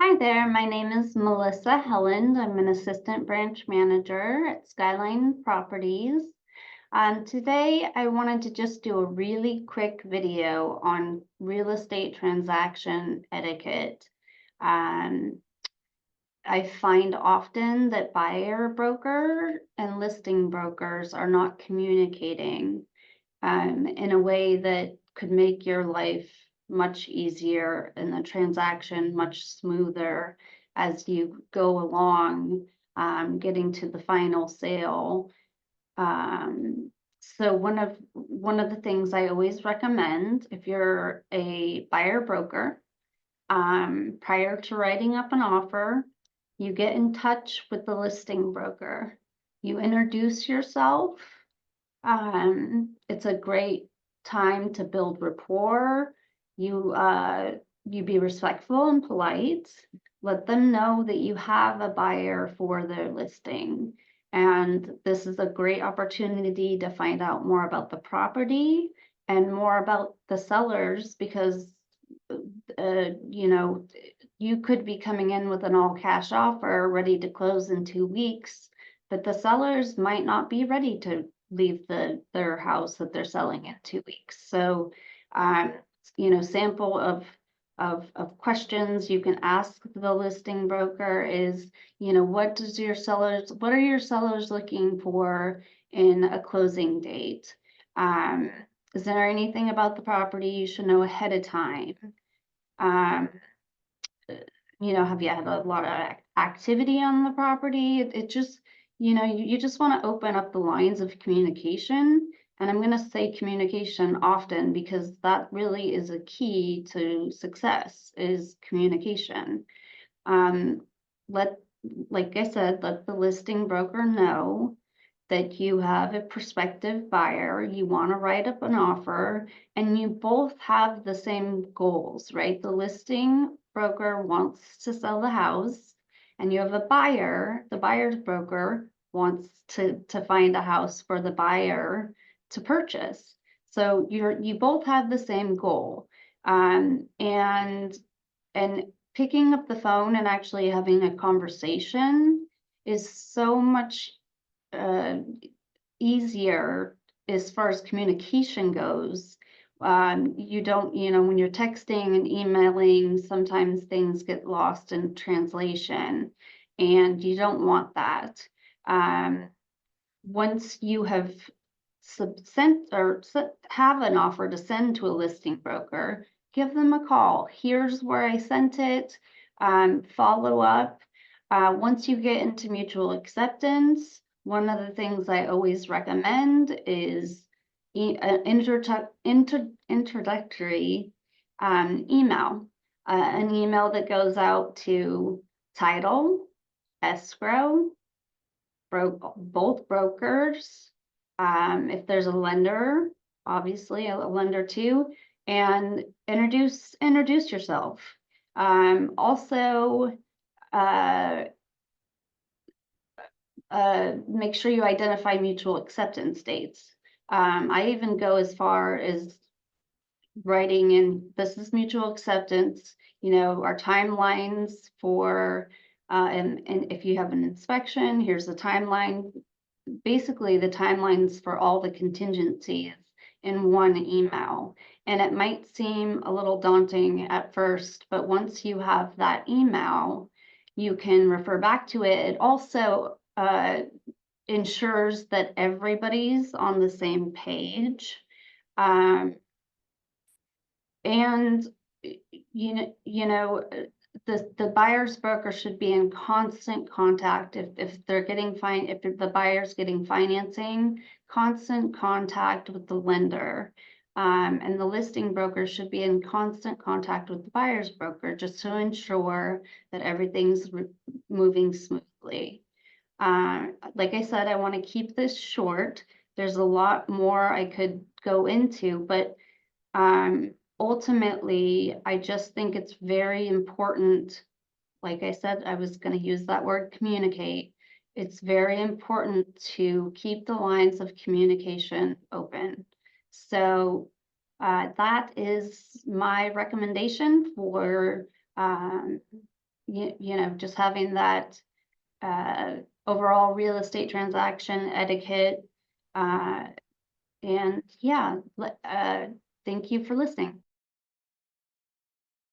Hi there, my name is Melissa Helland. I'm an assistant branch manager at Skyline Properties. Today, I wanted to just do a really quick video on real estate transaction etiquette. Um, I find often that buyer broker and listing brokers are not communicating in a way that could make your life much easier and the transaction much smoother as you go along, getting to the final sale. Um, so one of the things I always recommend if you're a buyer broker, prior to writing up an offer, you get in touch with the listing broker. You introduce yourself. It's a great time to build rapport. You be respectful and polite. Let them know that you have a buyer for their listing. And this is a great opportunity to find out more about the property and more about the sellers because you know, you could be coming in with an all cash offer ready to close in 2 weeks, but the sellers might not be ready to leave their house that they're selling in 2 weeks. So, um, sample of questions you can ask the listing broker is, what are your sellers looking for in a closing date? Um, is there anything about the property you should know ahead of time? Um, have you had a lot of activity on the property? It just, you just want to open up the lines of communication. And I'm going to say communication often because that really is a key to success is communication. Um, let, like I said, let the listing broker know that you have a prospective buyer, you want to write up an offer, and you both have the same goals, right? The listing broker wants to sell the house, and you have a buyer, the buyer's broker wants to find a house for the buyer to purchase. So you both have the same goal. And picking up the phone and actually having a conversation is so much uh, easier as far as communication goes. You don't, when you're texting and emailing, sometimes things get lost in translation, and you don't want that. Um, Once you have sent or have an offer to send to a listing broker, give them a call. Here's where I sent it. Follow up. Once you get into mutual acceptance, one of the things I always recommend is an introductory email, an email that goes out to title, escrow, both brokers. If there's a lender, obviously a lender too, and introduce yourself. Also, uh, make sure you identify mutual acceptance dates. I even go as far as writing in this is mutual acceptance, our timelines for and if you have an inspection, here's the timeline, basically the timelines for all the contingencies in one email. And it might seem a little daunting at first, but once you have that email, you can refer back to it. It also ensures that everybody's on the same page. Um, and the buyer's broker should be in constant contact if they're getting if the buyer's getting financing, constant contact with the lender. And the listing broker should be in constant contact with the buyer's broker just to ensure that everything's moving smoothly. Like I said, I want to keep this short. There's a lot more I could go into, but ultimately, I just think it's very important. Like I said, I was going to use that word communicate. It's very important to keep the lines of communication open. So that is my recommendation for um, you know, just having that overall real estate transaction etiquette. And yeah, thank you for listening.